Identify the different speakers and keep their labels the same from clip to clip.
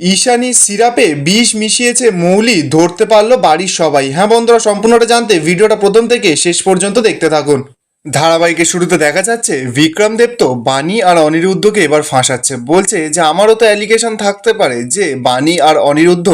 Speaker 1: ঈশানী সিরাপে বিষ মিশিয়েছে মৌলি, ধরতে পারলো বাড়ির সবাই। হ্যাঁ বন্ধুরা, সম্পূর্ণটা জানতে ভিডিওটা প্রথম থেকে শেষ পর্যন্ত দেখতে থাকুন। ধারাবাহিকের শুরুতে দেখা যাচ্ছে বিক্রম দেব তো বাণী আর অনিরুদ্ধকে এবার ফাঁসাচ্ছে। বলছে যে আমারও তো অ্যালিগেশন থাকতে পারে যে বাণী আর অনিরুদ্ধ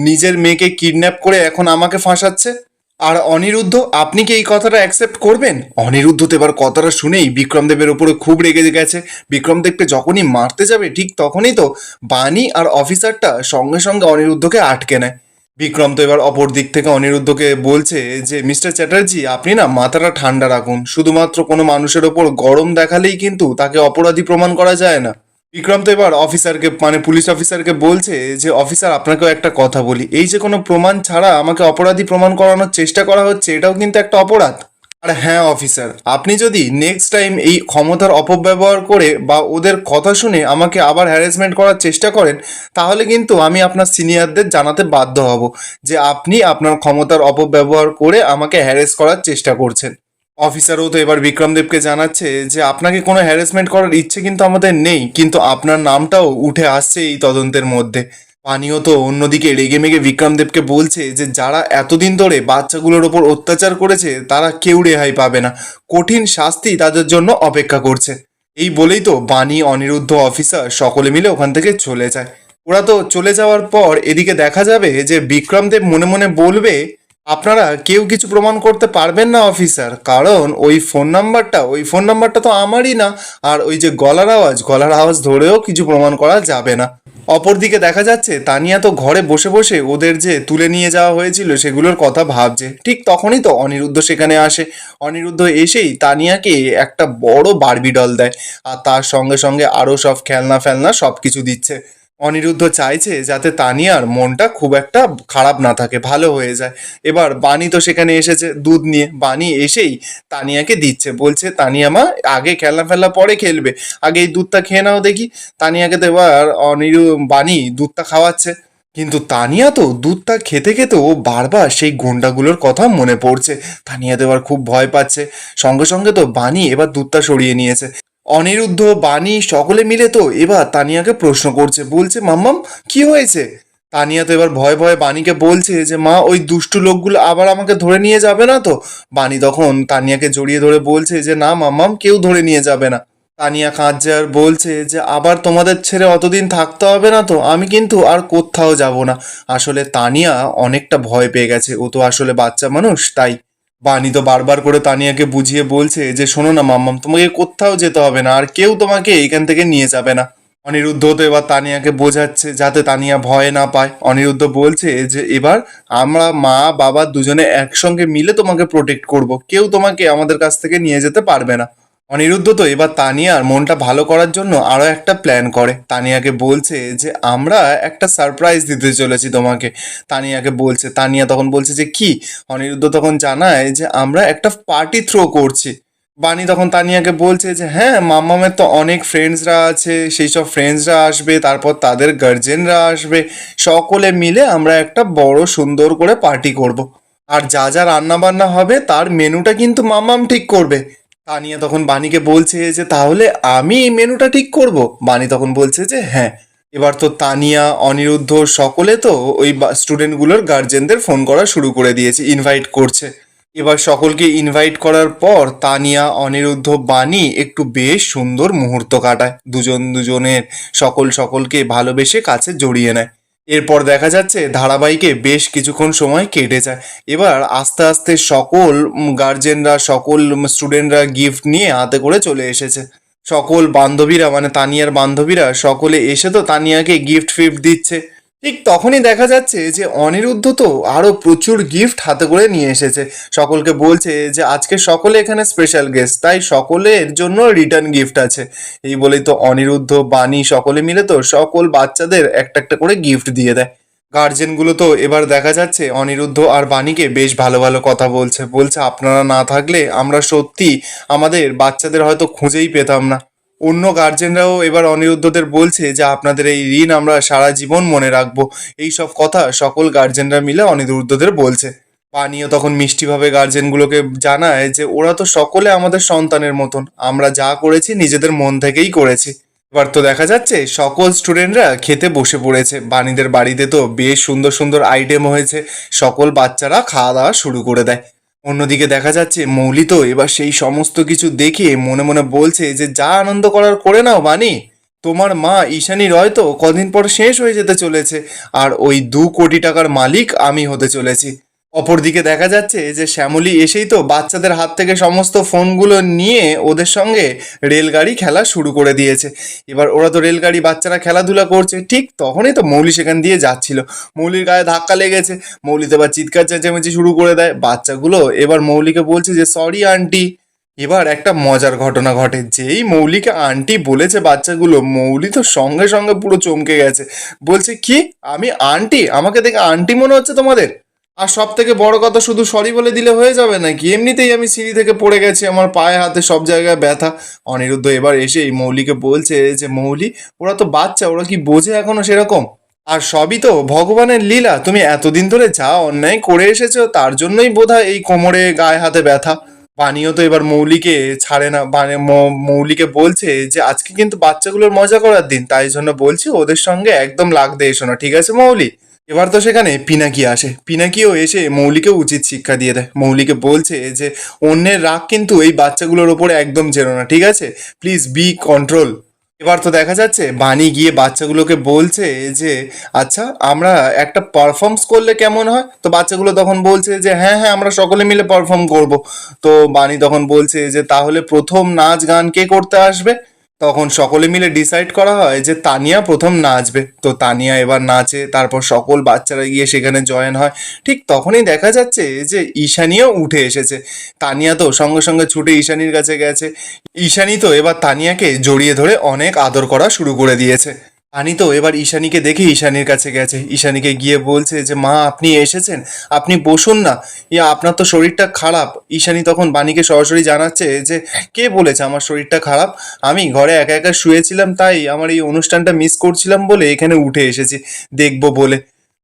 Speaker 1: নিজের মেয়েকে কিডন্যাপ করে এখন আমাকে ফাঁসাচ্ছে। আর অনিরুদ্ধ, আপনি কি এই কথাটা অ্যাকসেপ্ট করবেন? অনিরুদ্ধ তো এবার কথাটা শুনেই বিক্রম দেবের উপরে খুব রেগে গেছে। বিক্রম দেবকে যখনই মারতে যাবে ঠিক তখনই তো বাণী আর অফিসারটা সঙ্গে সঙ্গে অনিরুদ্ধকে আটকে নেয়। বিক্রম তো এবার অপর দিক থেকে অনিরুদ্ধকে বলছে যে মিস্টার চ্যাটার্জি, আপনি না মাথাটা ঠান্ডা রাখুন। শুধুমাত্র কোনো মানুষের ওপর গরম দেখালেই কিন্তু তাকে অপরাধী প্রমাণ করা যায় না। বিক্রম তো এবার অফিসারকে মানে পুলিশ অফিসারকে বলছে যে অফিসার, আপনাকেও একটা কথা বলি, এই যে কোনো প্রমাণ ছাড়া আমাকে অপরাধী প্রমাণ করানোর চেষ্টা করা হচ্ছে, এটাও কিন্তু একটা অপরাধ। আর হ্যাঁ অফিসার, আপনি যদি নেক্সট টাইম এই ক্ষমতার অপব্যবহার করে বা ওদের কথা শুনে আমাকে আবার হ্যারাসমেন্ট করার চেষ্টা করেন, তাহলে কিন্তু আমি আপনার সিনিয়রদের জানাতে বাধ্য হব যে আপনি আপনার ক্ষমতার অপব্যবহার করে আমাকে হ্যারেস করার চেষ্টা করছেন। অফিসারও তো এবার বিক্রম দেবকে জানাচ্ছে যে আপনাকে কোনো হ্যারাসমেন্ট করার ইচ্ছে কিন্তু আমাদের নেই, কিন্তু আপনার নামটাও উঠে আসছে এই তদন্তের মধ্যে। পানীয় তো অন্যদিকে রেগে মেগে বিক্রম দেবকে বলছে যে যারা এতদিন ধরে বাচ্চাগুলোর ওপর অত্যাচার করেছে তারা কেউ রেহাই পাবে না, কঠিন শাস্তি তাদের জন্য অপেক্ষা করছে। এই বলেই তো বাণী, অনিরুদ্ধ, অফিসার সকলে মিলে ওখান থেকে চলে যায়। ওরা তো চলে যাওয়ার পর এদিকে দেখা যাবে যে বিক্রম দেব মনে মনে বলবে, আপনারা কেউ কিছু প্রমাণ করতে পারবেন না অফিসার, কারণ ওই ফোন নাম্বারটা তো আমারই না। আর ওই যে গলার আওয়াজ ধরেও কিছু প্রমাণ করা যাবে না। অপরদিকে দেখা যাচ্ছে তানিয়া তো ঘরে বসে বসে ওদের যে তুলে নিয়ে যাওয়া হয়েছিল সেগুলোর কথা ভাবছে। ঠিক তখনই তো অনিরুদ্ধ সেখানে আসে। অনিরুদ্ধ এসেই তানিয়াকে একটা বড় বারবি ডল দেয়, আর তার সঙ্গে সঙ্গে আরও সব খেলনা ফেলনা সব কিছু দিচ্ছে। অনিরুদ্ধ চাইছে যাতে তানিয়ার মনটা খুব একটা খারাপ না থাকে, ভালো হয়ে যায়। এবার বাণী তো সেখানে এসেছে দুধ নিয়ে। বাণী এসেই তানিয়াকে দিচ্ছে, বলছে তানিয়া মা, আগে খেলনা ফেলনা পরে খেলবে, আগে এই দুধটা খেয়ে নাও দেখি। তানিয়াকে তো এবার বাণী দুধটা খাওয়াচ্ছে। কিন্তু তানিয়া তো দুধটা খেতে খেতে ও বারবার সেই গুন্ডাগুলোর কথা মনে পড়ছে। তানিয়া তো এবার খুব ভয় পাচ্ছে। সঙ্গে সঙ্গে তো বাণী এবার দুধটা সরিয়ে নিয়েছে। অনিরুদ্ধ, বাণী সকলে মিলে তো এবার তানিয়াকে প্রশ্ন করছে, বলছে মাম্মাম কি হয়েছে? তানিয়া তো এবার ভয়ে ভয়ে বাণীকে বলছে যে মা, ওই দুষ্টু লোকগুলো আবার আমাকে ধরে নিয়ে যাবে না তো? বাণী তখন তানিয়াকে জড়িয়ে ধরে বলছে যে না মাম্মাম, কেউ ধরে নিয়ে যাবে না। তানিয়া কাঁদছে আর বলছে যে আবার তোমাদের ছেড়ে অতদিন থাকতে হবে না তো, আমি কিন্তু আর কোথাও যাব না। আসলে তানিয়া অনেকটা ভয় পেয়ে গেছে, ও তো আসলে বাচ্চা মানুষ তাই। বানি তো বারবার করে তানিয়াকে বুঝিয়ে বলছে যে শোনো না মাম্মাম, তোমাকে কোথাও যেতে হবে না, আর কেউ তোমাকে এইখান থেকে নিয়ে যাবে না। অনিরুদ্ধ তো এবার তানিয়াকে বোঝাচ্ছে যাতে তানিয়া ভয় না পায়। অনিরুদ্ধ বলছে যে এবার আমরা মা বাবা দুজনে একসঙ্গে মিলে তোমাকে প্রোটেক্ট করব, কেউ তোমাকে আমাদের কাছ থেকে নিয়ে যেতে পারবে না। অনিরুদ্ধ তো এবার তানিয়ার মনটা ভালো করার জন্য আরও একটা প্ল্যান করে। তানিয়াকে বলছে যে আমরা একটা সারপ্রাইজ দিতে চলেছি তোমাকে। তানিয়াকে বলছে, তানিয়া তখন বলছে যে কি? অনিরুদ্ধ তখন জানায় যে আমরা একটা পার্টি থ্রো করছি। বানি তখন তানিয়াকে বলছে যে হ্যাঁ, মাম্মামের তো অনেক ফ্রেন্ডসরা আছে, সেই সব ফ্রেন্ডসরা আসবে, তারপর তাদের গার্জেনরা আসবে, সকলে মিলে আমরা একটা বড় সুন্দর করে পার্টি করব। আর যা যা রান্না বান্না হবে তার মেনুটা কিন্তু মাম্মাম ঠিক করবে। তানিয়া তখন বাণীকে বলছে যে তাহলে আমি এই মেনুটা ঠিক করব। বাণী তখন বলছে যে হ্যাঁ। এবার তো তানিয়া, অনিরুদ্ধ সকলে তো ওই স্টুডেন্টগুলোর গার্জেনদের ফোন করা শুরু করে দিয়েছে, ইনভাইট করছে। এবার সকলকে ইনভাইট করার পর তানিয়া, অনিরুদ্ধ, বাণী একটু বেশ সুন্দর মুহূর্ত কাটায়, দুজন দুজনের সকলকে ভালোবেসে কাছে জড়িয়ে নেয়। এরপর দেখা যাচ্ছে ধারাবাহিকে বেশ কিছুক্ষণ সময় কেটে যায়। এবার আস্তে আস্তে সকল গার্জেনরা, সকল স্টুডেন্টরা গিফট নিয়ে হাতে করে চলে এসেছে। সকল বান্ধবীরা মানে তানিয়ার বান্ধবীরা সকলে এসে তো তানিয়াকে গিফট ফিফট দিচ্ছে। ঠিক তখনই দেখা যাচ্ছে যে অনিরুদ্ধ তো আরও প্রচুর গিফট হাতে করে নিয়ে এসেছে। সকলকে বলছে যে আজকে সকলে এখানে স্পেশাল গেস্ট, তাই সকলের জন্য রিটার্ন গিফট আছে। এই বলেই তো অনিরুদ্ধ, বাণী সকলে মিলে তো সকল বাচ্চাদের একটা একটা করে গিফট দিয়ে দেয়। গার্জেনগুলো তো এবার দেখা যাচ্ছে অনিরুদ্ধ আর বাণীকে বেশ ভালো ভালো কথা বলছে, বলছে আপনারা না থাকলে আমরা সত্যি আমাদের বাচ্চাদের হয়তো খুঁজেই পেতাম না। অন্য গার্জেনরাও এবার অনিরুদ্ধদের বলছে যে আপনাদের এই ঋণ আমরা সারা জীবন মনে রাখবো। এই সব কথা সকল গার্জেনরা মিলে অনিরুদ্ধদের বলছে। পানীয় তখন মিষ্টিভাবে গার্জেনগুলোকে জানায় যে ওরা তো সকলে আমাদের সন্তানের মতন, আমরা যা করেছি নিজেদের মন থেকেই করেছি। এবার তো দেখা যাচ্ছে সকল স্টুডেন্টরা খেতে বসে পড়েছে। বাণীদের বাড়িতে তো বেশ সুন্দর সুন্দর আইটেম হয়েছে, সকল বাচ্চারা খাওয়া দাওয়া শুরু করে দেয়। অন্যদিকে দেখা যাচ্ছে মৌলি তো এবার সেই সমস্ত কিছু দেখে মনে মনে বলছে যে যা আনন্দ করার করে নাও বাণী, তোমার মা ঈশানী রয় তো কদিন পর শেষ হয়ে যেতে চলেছে, আর ওই 2 কোটি টাকার মালিক আমি হতে চলেছি। অপরদিকে দেখা যাচ্ছে যে শ্যামলী এসেই তো বাচ্চাদের হাত থেকে সমস্ত ফোনগুলো নিয়ে ওদের সঙ্গে রেলগাড়ি খেলা শুরু করে দিয়েছে। এবার ওরা তো রেলগাড়ি বাচ্চারা খেলাধুলা করছে, ঠিক তখনই তো মৌলি সেখান দিয়ে যাচ্ছিল। মৌলির গায়ে ধাক্কা লেগেছে, মৌলি তো এবার চিৎকার চেঁচামেচি শুরু করে দেয়। বাচ্চাগুলো এবার মৌলিকে বলছে যে সরি আন্টি। এবার একটা মজার ঘটনা ঘটে, যেই মৌলিকে আন্টি বলেছে বাচ্চাগুলো, মৌলি তো সঙ্গে সঙ্গে পুরো চমকে গেছে। বলছে কি, আমি আন্টি? আমাকে দেখে আন্টি মনে হচ্ছে তোমাদের? আর সব থেকে বড় কথা, শুধু সরি বলে দিলে হয়ে যাবে নাকি? এমনিতেই আমি সিঁড়ি থেকে পড়ে গেছি, আমার পায়ে হাতে সব জায়গায় ব্যথা। অনিরুদ্ধ এবার এসে এই মৌলিকে বলছে যে মৌলি, ওরা তো বাচ্চা, ওরা কি বোঝে এখনো সেরকম? আর সবই তো ভগবানের লীলা। তুমি এতদিন ধরে যা অন্যায় করে এসেছো তার জন্যই বোধহয় এই কোমরে গায়ে হাতে ব্যথা। বানিও তো এবার মৌলিকে ছাড়ে না, মৌলিকে বলছে যে আজকে কিন্তু বাচ্চাগুলোর মজা করার দিন, তাই জন্য বলছি ওদের সঙ্গে একদম লাগতে এসো না, ঠিক আছে মৌলি? এবার তো সেখানে পিনাকি আসে, পিনাকিও এসে মৌলিকে উচিত শিক্ষা দিয়ে দেয়। মৌলিকে বলছে যে অন্যের রাগ কিন্তু এই বাচ্চাগুলোর ওপরে একদম জেরো না, ঠিক আছে? Please be control. এবার তো দেখা যাচ্ছে বানি গিয়ে বাচ্চাগুলোকে বলছে যে আচ্ছা আমরা একটা পারফর্মস করলে কেমন হয়? তো বাচ্চাগুলো তখন বলছে যে হ্যাঁ হ্যাঁ আমরা সকলে মিলে পারফর্ম করব। তো বানি তখন বলছে যে তাহলে প্রথম নাচ গান কে করতে আসবে? তখন সকলে মিলে ডিসাইড করা হয় যে তানিয়া প্রথম নাচবে। তো তানিয়া এবার নাচে, তারপর সকল বাচ্চারা গিয়ে সেখানে জয়েন হয়। ঠিক তখনই দেখা যাচ্ছে যে ঈশানীও উঠে এসেছে। তানিয়া তো সঙ্গে সঙ্গে ছুটে ঈশানীর কাছে গেছে। ঈশানী তো এবার তানিয়াকে জড়িয়ে ধরে অনেক আদর করা শুরু করে দিয়েছে। আনি তো এবার ঈশানীকে দেখে ঈশানীর কাছে গেছে, ঈশানীকে গিয়ে বলছে যে মা আপনি এসেছেন, আপনি বসুন না, ইয়া আপনার তো শরীরটা খারাপ। ঈশানী তখন বাণীকে সরাসরি জানাচ্ছে যে কে বলেছে আমার শরীরটা খারাপ? আমি ঘরে একা একা শুয়েছিলাম, তাই আমার এই অনুষ্ঠানটা মিস করছিলাম বলে এখানে উঠে এসেছি দেখবো বলে।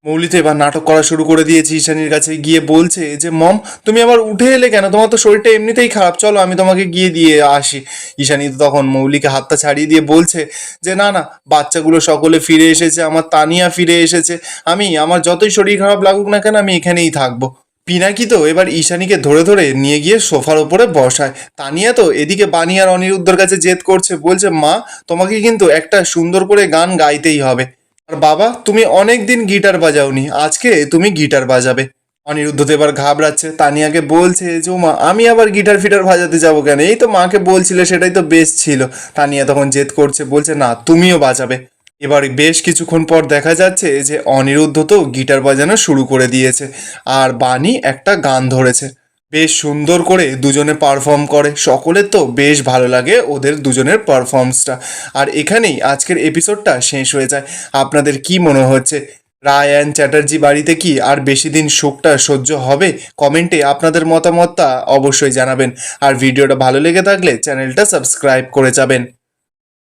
Speaker 1: মৌলি তো এবার নাটক করা শুরু করে দিয়েছে, ঈশানীর কাছে গিয়ে বলছে যে মম তুমি আবার উঠে এলে কেন? তোমার তো শরীরটা এমনিতেই খারাপ, চলো আমি তোমাকে গিয়ে দিয়ে আসি। ঈশানী তো তখন মৌলিকে হাতটা ছাড়িয়ে দিয়ে বলছে যে না না, বাচ্চাগুলো সকলে ফিরে এসেছে, আমার তানিয়া ফিরে এসেছে, আমি আমার যতই শরীর খারাপ লাগুক না কেন আমি এখানেই থাকবো। পিনাকি তো এবার ঈশানীকে ধরে ধরে নিয়ে গিয়ে সোফার ওপরে বসায়। তানিয়া তো এদিকে বানি আর অনিরুদ্ধর কাছে জেদ করছে, বলছে মা তোমাকে কিন্তু একটা সুন্দর করে গান গাইতেই হবে। আর বাবা তুমি অনেক দিন গিটার বাজাওনি, আজকে তুমি গিটার বাজাবে। অনিরুদ্ধ তো এবার ঘাবড়াচ্ছে, তানিয়াকে বলছে যে মা আমি আবার গিটার ফিটার বাজাতে যাবো কেন? এই তো মাকে বলছিলে, সেটাই তো বেস্ট ছিল। তানিয়া তখন জেদ করছে, বলছে না তুমিও বাজাবে। এবার বেশ কিছুক্ষণ পর দেখা যাচ্ছে যে অনিরুদ্ধ তো গিটার বাজানো শুরু করে দিয়েছে, আর বানি একটা গান ধরেছে। বেশ সুন্দর করে দুজনে পারফর্ম করে, সকলের তো বেশ ভালো লাগে ওদের দুজনের পারফর্মসটা। আর এখানেই আজকের এপিসোডটা শেষ হয়ে যায়। আপনাদের কি মনে হচ্ছে, রায় অ্যান্ড চ্যাটার্জি বাড়িতে কি আর বেশি দিন শোকটা সহ্য হবে? কমেন্টে আপনাদের মতামতটা অবশ্যই জানাবেন। আর ভিডিওটা ভালো লেগে থাকলে চ্যানেলটা সাবস্ক্রাইব করে যাবেন।